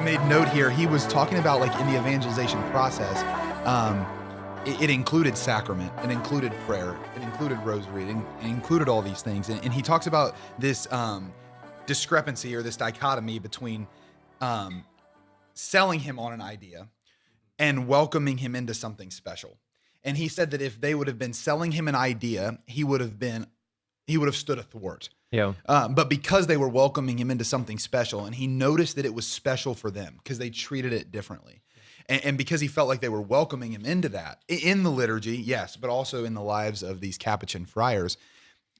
made note here. He was talking about like in the evangelization process, it included sacrament, it included prayer, it included rosary, it included all these things. And he talks about this discrepancy or this dichotomy between selling him on an idea and welcoming him into something special. And he said that if they would have been selling him an idea, he would have stood athwart. Yeah. But because they were welcoming him into something special, and he noticed that it was special for them because they treated it differently. And because he felt like they were welcoming him into that in the liturgy, yes, but also in the lives of these Capuchin friars,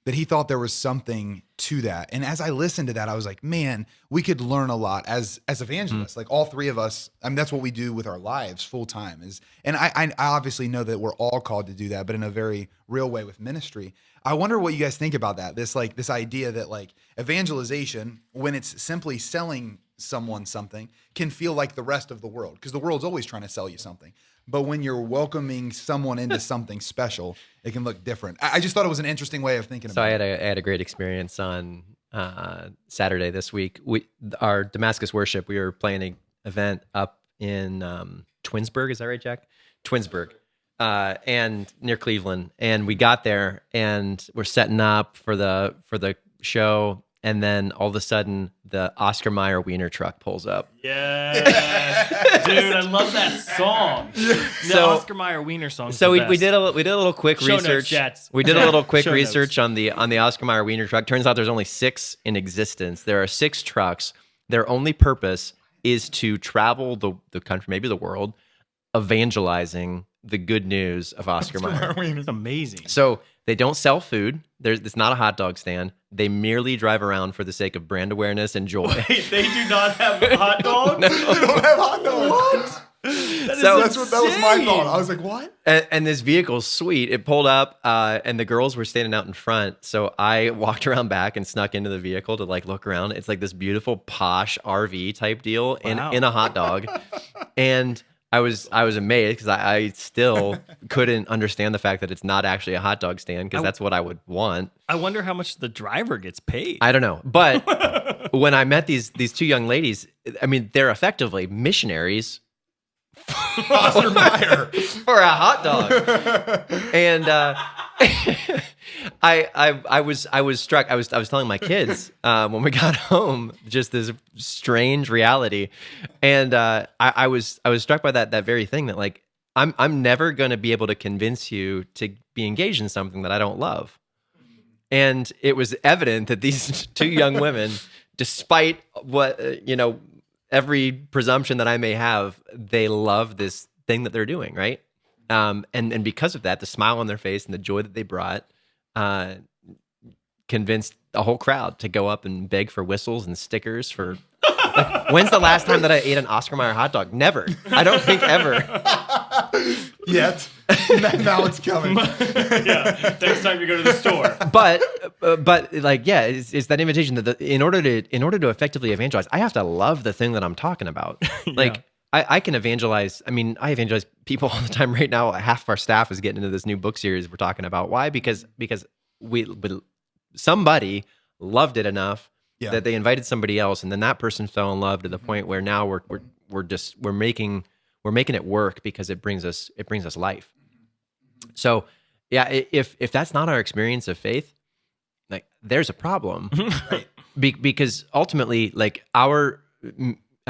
that he thought there was something to that. And as I listened to that, I was like, man, we could learn a lot as evangelists. Like all three of us, I mean, that's what we do with our lives full time. And I obviously know that we're all called to do that, but in a very real way with ministry. I wonder what you guys think about that. This idea that like evangelization, when it's simply selling someone something, can feel like the rest of the world, because the world's always trying to sell you something. But when you're welcoming someone into something special, it can look different. I just thought it was an interesting way of thinkking about it. So I had a great experience on Saturday this week. Our Damascus worship, we were playing an event up in Twinsburg. Is that right, Jack? Twinsburg. And near Cleveland. And we got there and we're setting up for the show. And then all of a sudden, the Oscar Meyer Wiener truck pulls up. Yeah, dude, I love that song. The Oscar Meyer Wiener song. So we did a little quick Show research. Notes, we did a little quick Show research notes. on the Oscar Meyer Wiener truck. Turns out there's only 6 in existence. There are 6 trucks. Their only purpose is to travel the country, maybe the world, evangelizing the good news of Oscar Meyer. It's amazing. So they don't sell food. It's not a hot dog stand. They merely drive around for the sake of brand awareness and joy. Wait, they do not have hot dogs? They don't have hot dogs. What? That was my thought. I was like, what? And this vehicle's sweet. It pulled up, and the girls were standing out in front. So I walked around back and snuck into the vehicle to like look around. It's like this beautiful posh RV type deal in a hot dog. And I was amazed because I still couldn't understand the fact that it's not actually a hot dog stand, because that's what I would want. I wonder how much the driver gets paid. I don't know. But when I met these 2 young ladies, I mean, they're effectively missionaries Oscar Meyer for a hot dog. And I was struck. I was telling my kids when we got home just this strange reality, and I was struck by that very thing, that like I'm never going to be able to convince you to be engaged in something that I don't love. And it was evident that these 2 young women, despite what every presumption that I may have, they love this thing that they're doing, right? And because of that, the smile on their face and the joy that they brought convinced the whole crowd to go up and beg for whistles and stickers for. Like, when's the last time that I ate an Oscar Mayer hot dog? Never. I don't think ever. Yet. Now it's coming. Yeah. Next time you go to the store. But like, yeah, it's that invitation that in order to effectively evangelize, I have to love the thing that I'm talking about. Like, yeah. I can evangelize. I mean, I evangelize people all the time right now. Half of our staff is getting into this new book series we're talking about. Why? Because somebody loved it enough that they invited somebody else, and then that person fell in love to the point where now we're making it work because it brings us life. So yeah, if that's not our experience of faith, like there's a problem, right? Because ultimately, like I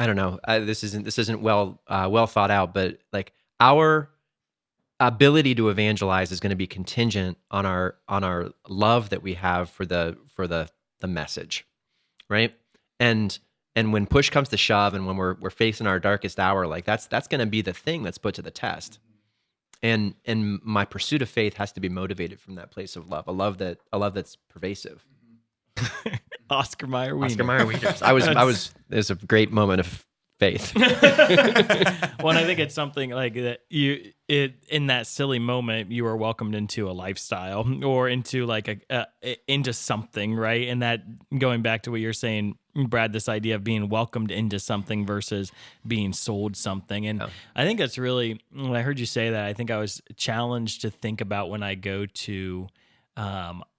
don't know, this isn't well thought out, but like our ability to evangelize is going to be contingent on our love that we have for the message, right? And when push comes to shove, and when we're facing our darkest hour, like that's going to be the thing that's put to the test. And my pursuit of faith has to be motivated from that place of love, a love that's pervasive. Oscar Mayer Wiener. Oscar Mayer Wieners. It was a great moment of faith. Well, and I think it's something like that. In that silly moment, you were welcomed into a lifestyle or into like into something, right? And that, going back to what you're saying, Brad, this idea of being welcomed into something versus being sold something. And I think that's really, when I heard you say that, I think I was challenged to think about when I go to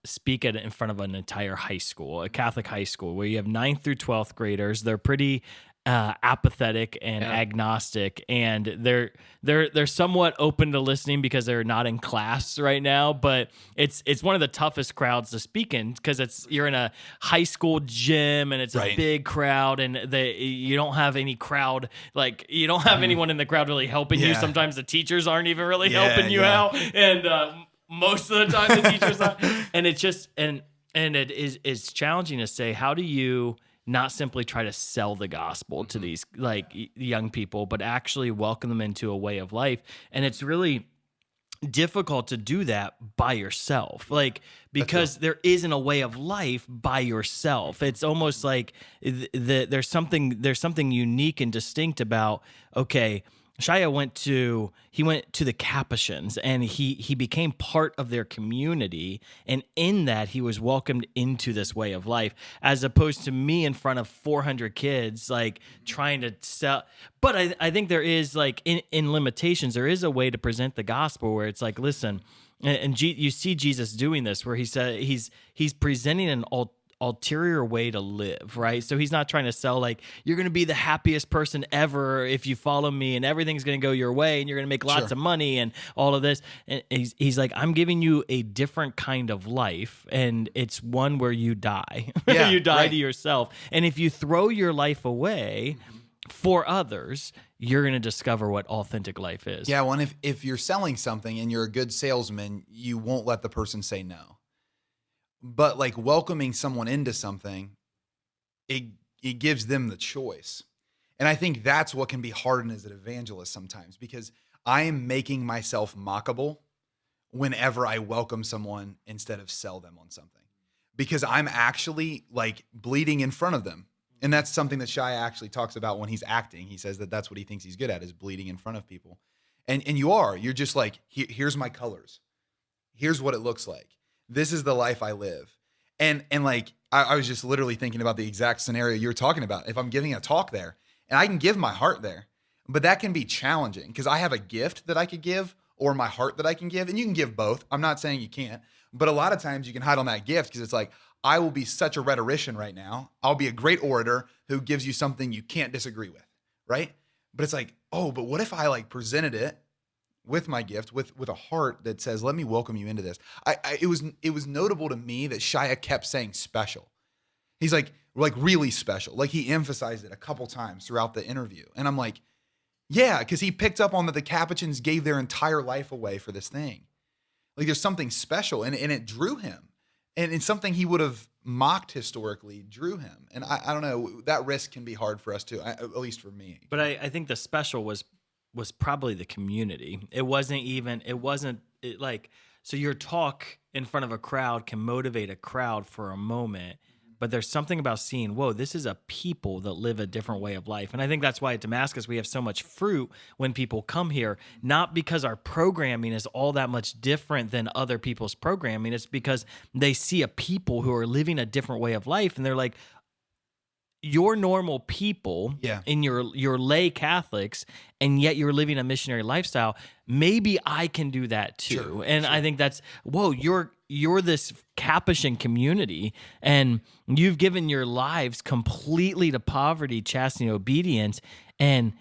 speak in front of an entire high school, a Catholic high school, where you have 9th through 12th graders. They're pretty apathetic and agnostic, and they're somewhat open to listening because they're not in class right now. But it's one of the toughest crowds to speak in because you're in a high school gym and it's a big crowd, and you don't have any crowd, like you don't have anyone in the crowd really helping you. Sometimes the teachers aren't even really helping you out, and most of the time the teachers are, and it's just and it's challenging to say, how do you not simply try to sell the gospel to these like young people, but actually welcome them into a way of life. And it's really difficult to do that by yourself, like because there isn't a way of life by yourself. It's almost like there's something unique and distinct about, okay, Shia went to the Capuchins, and he became part of their community, and in that he was welcomed into this way of life, as opposed to me in front of 400 kids like trying to sell. But I think there is, like, in limitations, there is a way to present the gospel where it's like, listen, and you see Jesus doing this, where he said he's presenting an ulterior way to live, right? So he's not trying to sell, like, you're going to be the happiest person ever if you follow me, and everything's going to go your way, and you're going to make lots of money and all of this. And he's like, I'm giving you a different kind of life, and it's one where you die. You die to yourself. And if you throw your life away for others, you're going to discover what authentic life is. Yeah, well, and if you're selling something and you're a good salesman, you won't let the person say no. But like welcoming someone into something, it gives them the choice. And I think that's what can be hard as an evangelist sometimes, because I am making myself mockable whenever I welcome someone instead of sell them on something, because I'm actually like bleeding in front of them. And that's something that Shia actually talks about when he's acting. He says that that's what he thinks he's good at, is bleeding in front of people. And you're just like, here's my colors. Here's what it looks like. This is the life I live. And like, I was just literally thinking about the exact scenario you're talking about. If I'm giving a talk there, and I can give my heart there, but that can be challenging because I have a gift that I could give, or my heart that I can give, and you can give both. I'm not saying you can't, but a lot of times you can hide on that gift because it's like, I will be such a rhetorician right now. I'll be a great orator who gives you something you can't disagree with, right? But it's like, oh, but what if I like presented it with my gift, with a heart that says, let me welcome you into this. It was notable to me that Shia kept saying special. He's like really special. Like he emphasized it a couple times throughout the interview. And I'm like, yeah, because he picked up on that the Capuchins gave their entire life away for this thing. Like there's something special, and it drew him. And it's something he would have mocked historically drew him. And I don't know, that risk can be hard for us too, at least for me. But I think the special was probably the community. So your talk in front of a crowd can motivate a crowd for a moment, but there's something about seeing, whoa, this is a people that live a different way of life. And I think that's why at Damascus we have so much fruit when people come here, not because our programming is all that much different than other people's programming. It's because they see a people who are living a different way of life, and they're like, you're normal people in your lay Catholics, and yet you're living a missionary lifestyle. Maybe I can do that too. I think that's, whoa, you're this Capuchin community, and you've given your lives completely to poverty, chastity, and obedience, and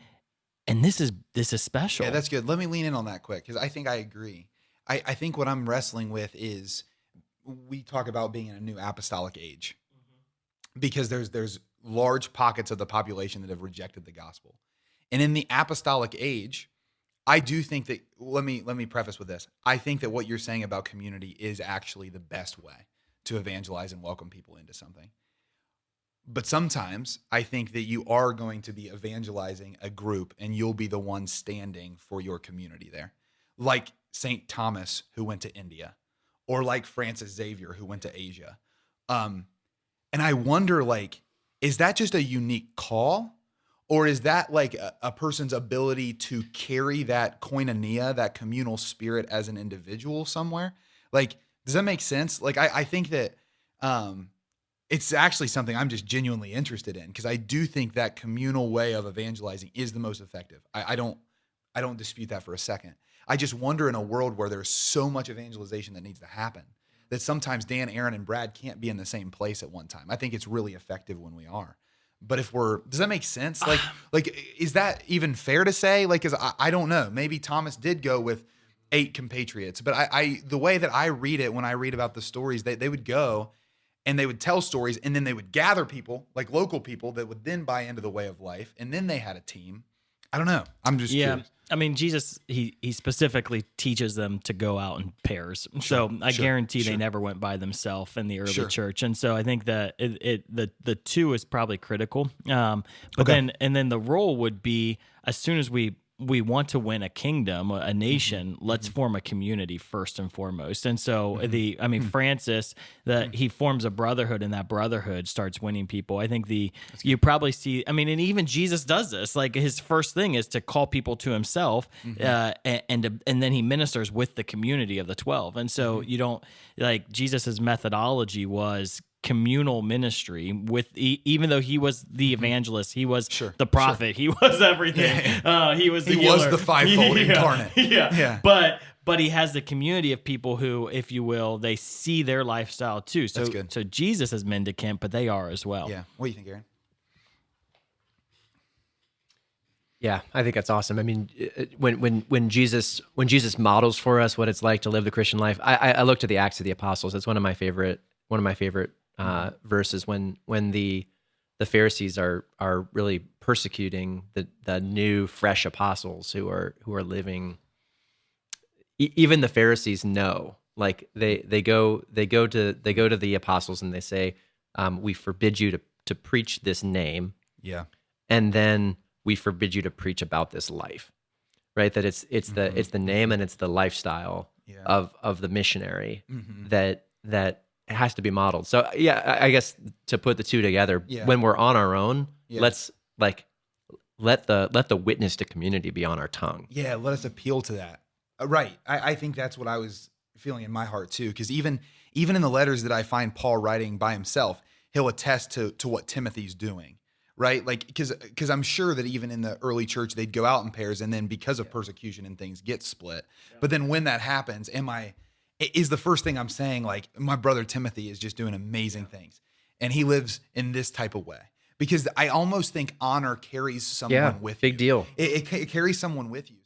this is special. Yeah, that's good. Let me lean in on that quick, because I think I agree. I think what I'm wrestling with is, we talk about being in a new apostolic age, because there's large pockets of the population that have rejected the gospel. And in the apostolic age, I do think that, let me preface with this. I think that what you're saying about community is actually the best way to evangelize and welcome people into something. But sometimes I think that you are going to be evangelizing a group, and you'll be the one standing for your community there. Like St. Thomas, who went to India, or like Francis Xavier, who went to Asia. And I wonder, like, is that just a unique call? Or is that like a person's ability to carry that koinonia, that communal spirit as an individual somewhere? Like, does that make sense? Like, I think that it's actually something I'm just genuinely interested in, because I do think that communal way of evangelizing is the most effective. I don't dispute that for a second. I just wonder, in a world where there's so much evangelization that needs to happen, that sometimes Dan, Aaron, and Brad can't be in the same place at one time. I think it's really effective when we are. But does that make sense? Like, is that even fair to say? Like, I don't know. Maybe Thomas did go with 8 compatriots, but the way that I read it, when I read about the stories, they would go and they would tell stories, and then they would gather people, like local people, that would then buy into the way of life, and then they had a team. I don't know. I'm just curious. I mean, Jesus, he specifically teaches them to go out in pairs. So I guarantee they never went by themselves in the early church. And so I think that the 2 is probably critical. But then the role would be, as soon as we want to win a kingdom, a nation, let's form a community first and foremost. And so Francis, he forms a brotherhood, and that brotherhood starts winning people. I think you probably see, and even Jesus does this. Like, his first thing is to call people to himself, and then he ministers with the community of the 12. And so you don't, like, Jesus's methodology was communal ministry with, even though he was the evangelist, he was the prophet, he was everything. He was the fivefold incarnate. But he has the community of people who, if you will, they see their lifestyle too. So so Jesus is mendicant, but they are as well. Yeah. What do you think, Aaron? Yeah, I think that's awesome. I mean, when Jesus models for us what it's like to live the Christian life, I look to the Acts of the Apostles. It's one of my favorite verses when the Pharisees are really persecuting the new fresh apostles who are living. Even the Pharisees know, like, they go to the apostles and they say, we forbid you to preach this name, and then we forbid you to preach about this life, right? That it's the name and it's the lifestyle of the missionary that it has to be modeled. So I guess to put the 2 together, when we're on our own, let's let the witness to community be on our tongue. Yeah, let us appeal to that. Right. I think that's what I was feeling in my heart too, because even in the letters that I find Paul writing by himself, he'll attest to what Timothy's doing. Right? Like, because I'm sure that even in the early church, they'd go out in pairs, and then because of persecution and things get split. But then when that happens, is the first thing I'm saying, like, my brother Timothy is just doing amazing things, and he lives in this type of way, because I almost think honor carries someone with you. Big deal. It carries someone with you.